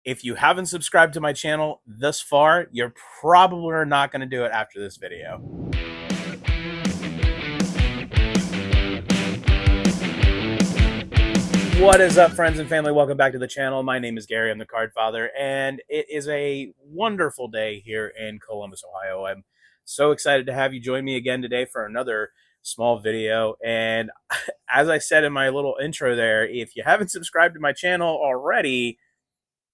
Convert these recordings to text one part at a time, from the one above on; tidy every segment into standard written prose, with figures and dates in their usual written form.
If you haven't subscribed to my channel thus far, you're probably not going to do it after this video. What is up, friends and family? Welcome back to the channel. My name is Gary. I'm the Card Father, and it is a wonderful day here in Columbus, Ohio. I'm so excited to have you join me again today for another small video. And as I said in my little intro there, if you haven't subscribed to my channel already,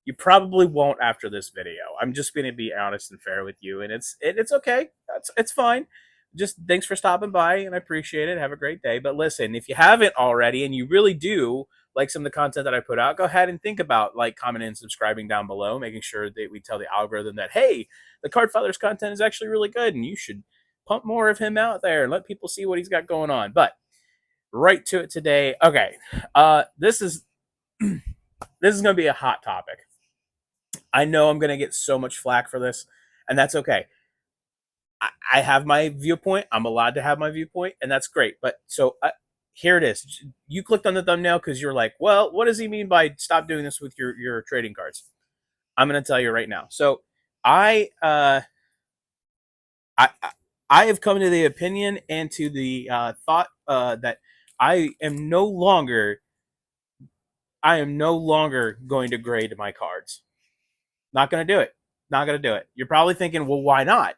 you probably won't after this video. I'm just going to be honest and fair with you, and it's okay. It's fine. Just thanks for stopping by, and I appreciate it. Have a great day. But listen, if you haven't already, and you really do like some of the content that I put out, go ahead and think about like, commenting, and subscribing down below, making sure that we tell the algorithm that, hey, the Card Father's content is actually really good, and you should pump more of him out there and let people see what he's got going on. But right to it today. Okay, this is this is going to be a hot topic. I know I'm going to get so much flack for this, and that's okay. I have my viewpoint. I'm allowed to have my viewpoint, and that's great. But so here it is. You clicked on the thumbnail because you're like, well, what does he mean by stop doing this with your trading cards? I'm going to tell you right now. So I have come to the opinion and to the thought that I am no longer going to grade my cards. Not going to do it. Not going to do it. You're probably thinking, well, why not?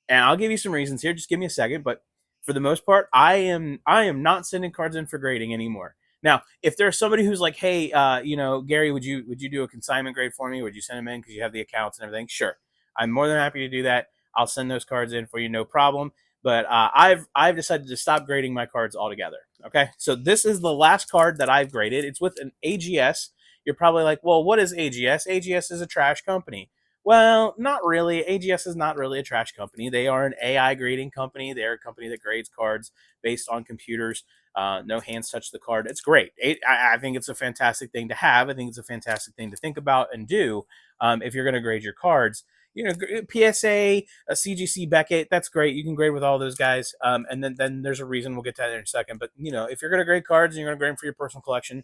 And I'll give you some reasons here. Just give me a second. But for the most part, I am not sending cards in for grading anymore. Now, if there's somebody who's like, hey, Gary, would you do a consignment grade for me? Would you send them in because you have the accounts and everything? Sure, I'm more than happy to do that. I'll send those cards in for you, no problem. But I've decided to stop grading my cards altogether. Okay, so this is the last card that I've graded. It's with an AGS. You're probably like, well, what is AGS? AGS is a trash company. Well, not really. AGS is not really a trash company. They are an AI grading company. They're a company that grades cards based on computers. No hands touch the card. It's great. I think it's a fantastic thing to have. I think it's a fantastic thing to think about and do if you're going to grade your cards. You know, PSA, CGC, Beckett, that's great. You can grade with all those guys. And then there's a reason. We'll get to that in a second. But, you know, if you're going to grade cards and you're going to grade them for your personal collection,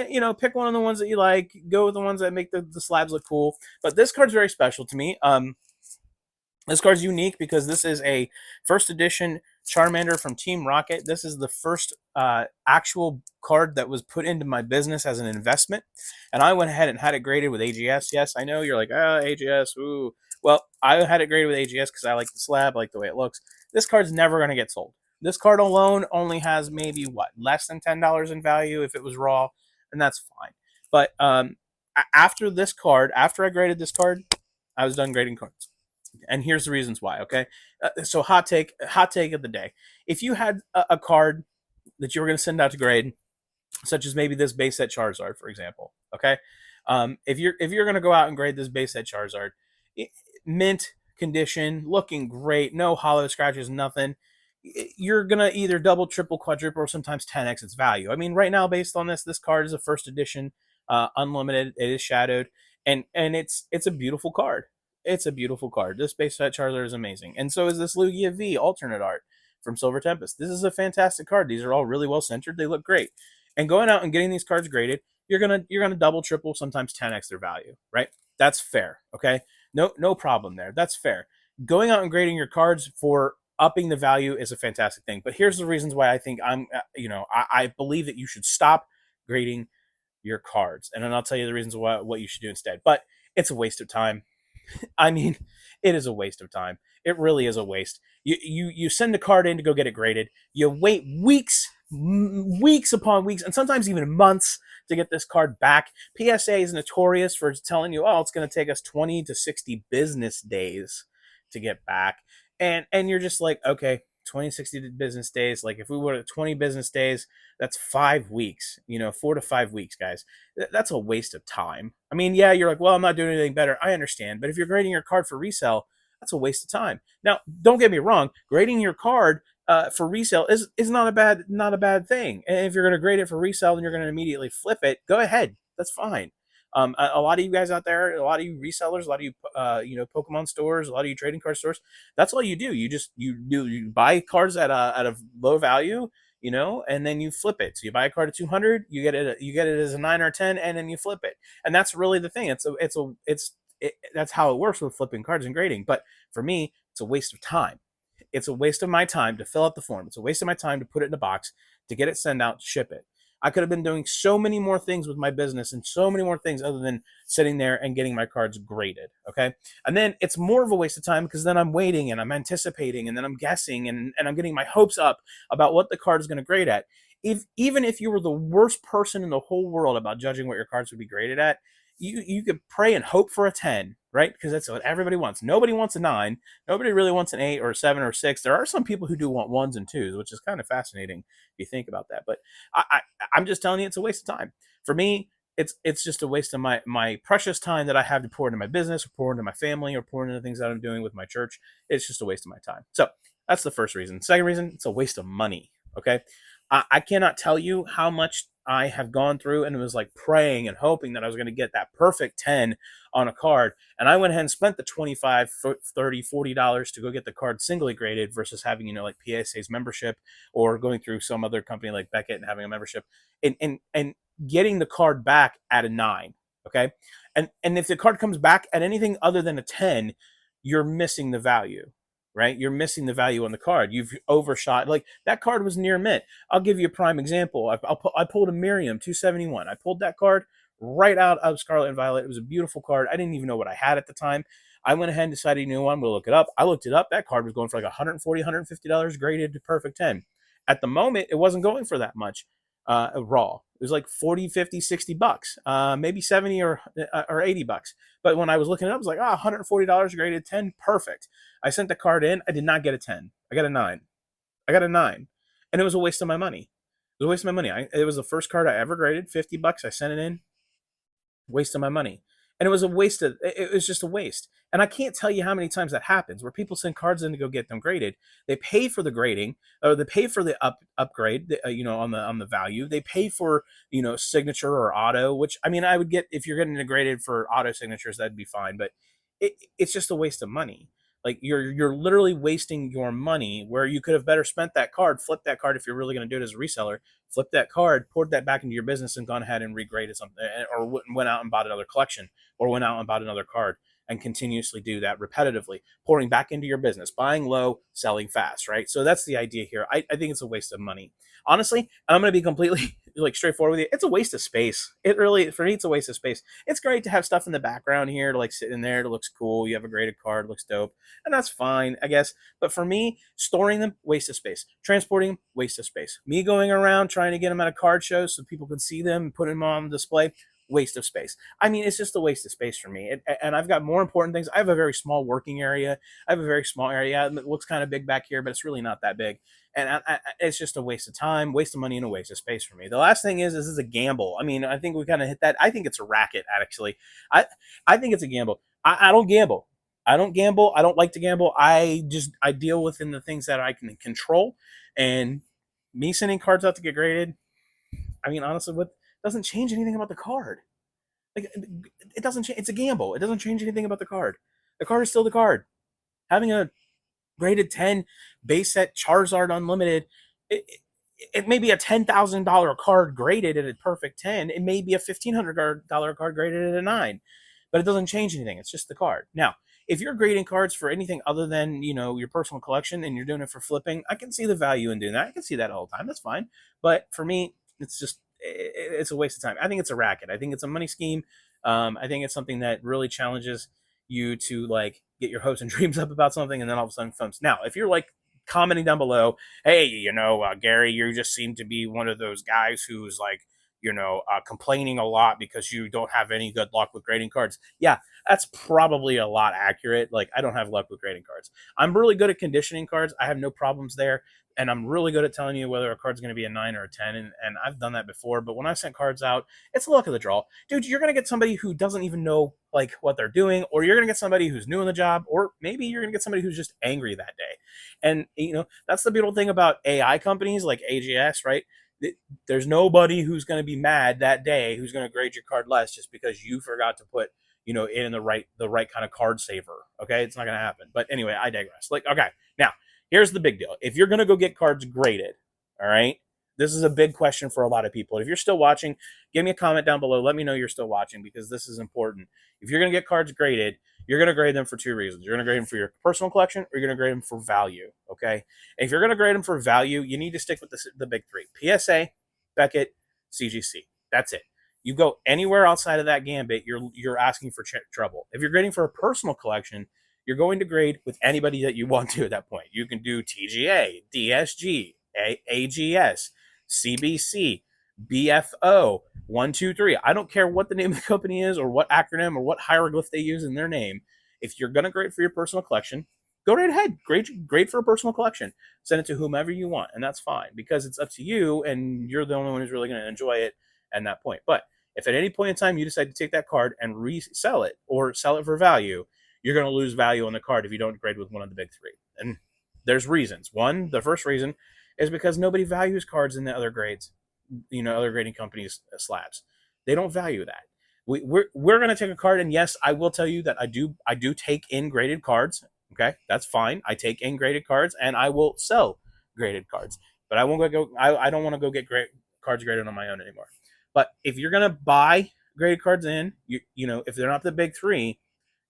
you know, pick one of the ones that you like. Go with the ones that make the slabs look cool. But this card's very special to me. This card's unique because this is a first edition Charmander from Team Rocket. This is the first actual card that was put into my business as an investment. And I went ahead and had it graded with AGS. Yes, I know you're like, AGS, ooh. Well, I had it graded with AGS because I like the slab, I like the way it looks. This card's never going to get sold. This card alone only has maybe, less than $10 in value if it was raw. And that's fine. But after I graded this card, I was done grading cards. And here's the reasons why, okay? So hot take of the day. If you had a card that you were going to send out to grade, such as maybe this base set Charizard, for example, okay? If you're going to go out and grade this base set Charizard, mint condition, looking great, no hollow scratches, nothing, you're going to either double, triple, quadruple, or sometimes 10x its value. I mean, right now, based on this card is a first edition, unlimited. It is shadowed, and it's a beautiful card. It's a beautiful card. This base set Charizard is amazing, and so is this Lugia V alternate art from Silver Tempest. This is a fantastic card. These are all really well centered. They look great. And going out and getting these cards graded, you're gonna double, triple, sometimes 10x their value, right? That's fair. Okay, no problem there. That's fair. Going out and grading your cards for upping the value is a fantastic thing. But here's the reasons why I think I believe that you should stop grading your cards, and then I'll tell you the reasons what you should do instead. But it's a waste of time. I mean, it is a waste of time. It really is a waste. You send a card in to go get it graded. You wait weeks upon weeks, and sometimes even months to get this card back. PSA is notorious for telling you, oh, it's going to take us 20 to 60 business days to get back. And you're just like, okay, 20, 60 business days. Like if we were at 20 business days, that's 5 weeks, 4 to 5 weeks, guys. That's a waste of time. I mean, yeah, you're like, well, I'm not doing anything better. I understand. But if you're grading your card for resale, that's a waste of time. Now, don't get me wrong. Grading your card for resale is not a bad thing. And if you're going to grade it for resale and you're going to immediately flip it, go ahead. That's fine. A lot of you guys out there, a lot of you resellers, a lot of you, Pokemon stores, a lot of you trading card stores, that's all you do. You buy cards at a low value. and then you flip it. So you buy a card at 200, you get it as a 9 or a 10, and then you flip it. And that's really the thing. That's how it works with flipping cards and grading. But for me, it's a waste of time. It's a waste of my time to fill out the form. It's a waste of my time to put it in a box, to get it sent out, to ship it. I could have been doing so many more things with my business and so many more things other than sitting there and getting my cards graded. Okay. And then it's more of a waste of time because then I'm waiting and I'm anticipating and then I'm guessing and I'm getting my hopes up about what the card is going to grade at. Even if you were the worst person in the whole world about judging what your cards would be graded at, you could pray and hope for a 10, right? Because that's what everybody wants. Nobody wants a 9. Nobody really wants an 8 or a 7 or a 6. There are some people who do want 1s and 2s, which is kind of fascinating if you think about that. But I'm just telling you, it's a waste of time. For me, it's just a waste of my precious time that I have to pour into my business, or pour into my family, or pour into the things that I'm doing with my church. It's just a waste of my time. So that's the first reason. Second reason, it's a waste of money. Okay. I cannot tell you how much I have gone through and was like praying and hoping that I was going to get that perfect 10 on a card. And I went ahead and spent the 25, 30, $40 to go get the card singly graded versus having, like PSA's membership, or going through some other company like Beckett and having a membership, and getting the card back at a 9. Okay. And if the card comes back at anything other than a 10, you're missing the value. Right? You're missing the value on the card. You've overshot. Like, that card was near mint. I'll give you a prime example. I pulled a Miriam 271. I pulled that card right out of Scarlet and Violet. It was a beautiful card. I didn't even know what I had at the time. I went ahead and decided, I'm going to look it up. I looked it up. That card was going for like $140, $150 graded to perfect 10. At the moment, it wasn't going for that much raw. It was like 40, 50, 60 bucks, maybe 70 or $80. But when I was looking it up, I was like, $140 graded 10, perfect. I sent the card in. I did not get a 10. I got a 9. And it was a waste of my money. It was a waste of my money. It was the first card I ever graded, $50. I sent it in. Waste of my money. And it was just a waste. And I can't tell you how many times that happens, where people send cards in to go get them graded. They pay for the grading, or they pay for the upgrade, on the value. They pay for, signature or auto, which, I mean, I would get, if you're getting it graded for auto signatures, that'd be fine. But it's just a waste of money. Like, you're literally wasting your money, where you could have better spent that card, flip that card if you're really going to do it as a reseller, flip that card, poured that back into your business, and gone ahead and regraded something, or went out and bought another collection, or went out and bought another card, and continuously do that repetitively, pouring back into your business, buying low, selling fast, right? So that's the idea here. I think it's a waste of money. Honestly, and I'm going to be completely like straightforward with you. It's a waste of space. It really, for me, it's a waste of space. It's great to have stuff in the background here to like sit in there. It looks cool. You have a graded card, looks dope, and that's fine, I guess. But for me, storing them, waste of space. Transporting them, waste of space. Me going around trying to get them at a card show so people can see them and put them on display, waste of space. I mean, it's just a waste of space for me. And I've got more important things. I have a very small working area. I have a very small area. It looks kind of big back here, but it's really not that big. And it's just a waste of time, waste of money, and a waste of space for me. The last thing is, this is a gamble. I mean, I think we kind of hit that. I think it's a racket, actually. I think it's a gamble. I don't gamble. I don't gamble. I don't like to gamble. I deal within the things that I can control. And me sending cards out to get graded, I mean, honestly, what doesn't change anything about the card. Like, it doesn't change. It's a gamble. It doesn't change anything about the card. The card is still the card. Having a graded 10 base set Charizard Unlimited, it may be a $10,000 card graded at a perfect 10. It may be a $1,500 card graded at a 9, but it doesn't change anything. It's just the card. Now, if you're grading cards for anything other than, your personal collection, and you're doing it for flipping, I can see the value in doing that. I can see that all the time. That's fine. But for me, it's a waste of time. I think it's a racket. I think it's a money scheme. I think it's something that really challenges you to like get your hopes and dreams up about something, and then all of a sudden comes. Now, if you're like commenting down below, hey, Gary, you just seem to be one of those guys who's like, complaining a lot because you don't have any good luck with grading cards. Yeah, that's probably a lot accurate. Like, I don't have luck with grading cards. I'm really good at conditioning cards. I have no problems there. And I'm really good at telling you whether a card's going to be a 9 or a 10. And I've done that before. But when I sent cards out, it's the luck of the draw. Dude, you're going to get somebody who doesn't even know like what they're doing, or you're going to get somebody who's new in the job, or maybe you're going to get somebody who's just angry that day. And, that's the beautiful thing about AI companies like AGS, right? There's nobody who's going to be mad that day who's going to grade your card less just because you forgot to put, in the right kind of card saver. Okay. It's not going to happen. But anyway, I digress. Like, okay. Now, here's the big deal. If you're going to go get cards graded, all right, This is a big question for a lot of people. If you're still watching, give me a comment down below. Let me know you're still watching, because this is important. If you're going to get cards graded, you're going to grade them for two reasons. You're going to grade them for your personal collection, or you're going to grade them for value. Okay. If you're going to grade them for value, you need to stick with the big three: PSA, Beckett, CGC. That's it. You go anywhere outside of that gambit, you're asking for trouble. If you're grading for a personal collection, you're going to grade with anybody that you want to at that point. You can do TGA, DSG, AGS, CBC, BFO, 123. I don't care what the name of the company is, or what acronym, or what hieroglyph they use in their name. If you're going to grade for your personal collection, go right ahead. Grade for a personal collection. Send it to whomever you want, and that's fine, because it's up to you, and you're the only one who's really going to enjoy it at that point. But if at any point in time you decide to take that card and resell it, or sell it for value, you're going to lose value on the card if you don't grade with one of the big three. And there's reasons. One, the first reason is because nobody values cards in the other grades, other grading companies' slabs. They don't value that. We're going to take a card, and yes, I will tell you that I do take in graded cards. Okay, that's fine. I take in graded cards, and I will sell graded cards. But I won't go. I don't want to go get cards graded on my own anymore. But if you're going to buy graded cards in, if they're not the big three,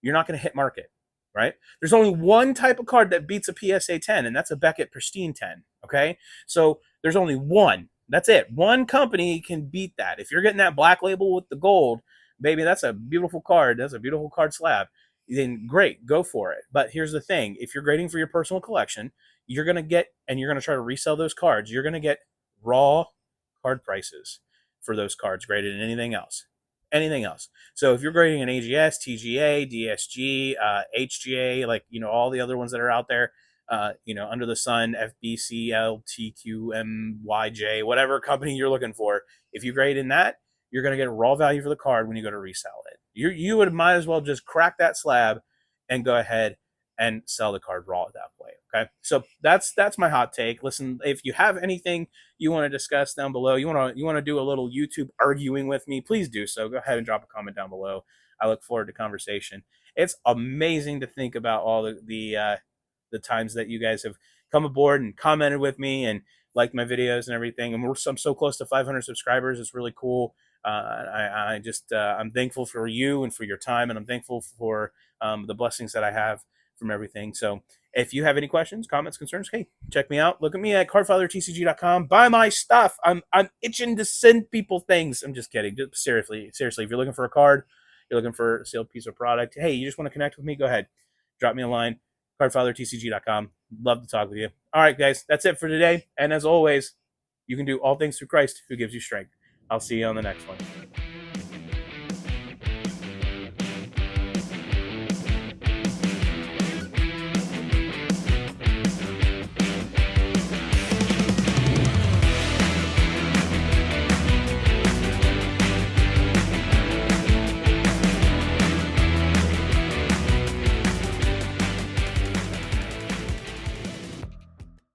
you're not going to hit market, right? There's only one type of card that beats a PSA 10, and that's a Beckett Pristine 10, okay? So there's only one. That's it. One company can beat that. If you're getting that black label with the gold, baby, that's a beautiful card. That's a beautiful card slab. Then great, go for it. But here's the thing. If you're grading for your personal collection, you're going to get, and you're going to try to resell those cards, you're going to get raw card prices for those cards graded in anything else. So if you're grading an AGS, TGA, DSG, HGA, like, all the other ones that are out there, under the sun, FBC, LTQMYJ, whatever company you're looking for, if you grade in that, you're going to get a raw value for the card when you go to resell it. You would might as well just crack that slab and go ahead and sell the card raw at that point. Okay. So that's my hot take. Listen, if you have anything you want to discuss down below, you want to do a little YouTube arguing with me, please do so. Go ahead and drop a comment down below. I look forward to conversation. It's amazing to think about all the times that you guys have come aboard and commented with me and liked my videos and everything. And I'm so close to 500 subscribers. It's really cool. I'm thankful for you and for your time, and I'm thankful for the blessings that I have from everything. So if you have any questions, comments, concerns, hey, check me out. Look at me at cardfathertcg.com. Buy my stuff. I'm itching to send people things. I'm just kidding. Just seriously, if you're looking for a card, you're looking for a sealed piece of product, hey, you just want to connect with me, go ahead. Drop me a line, cardfathertcg.com. Love to talk with you. All right, guys, that's it for today. And as always, you can do all things through Christ who gives you strength. I'll see you on the next one.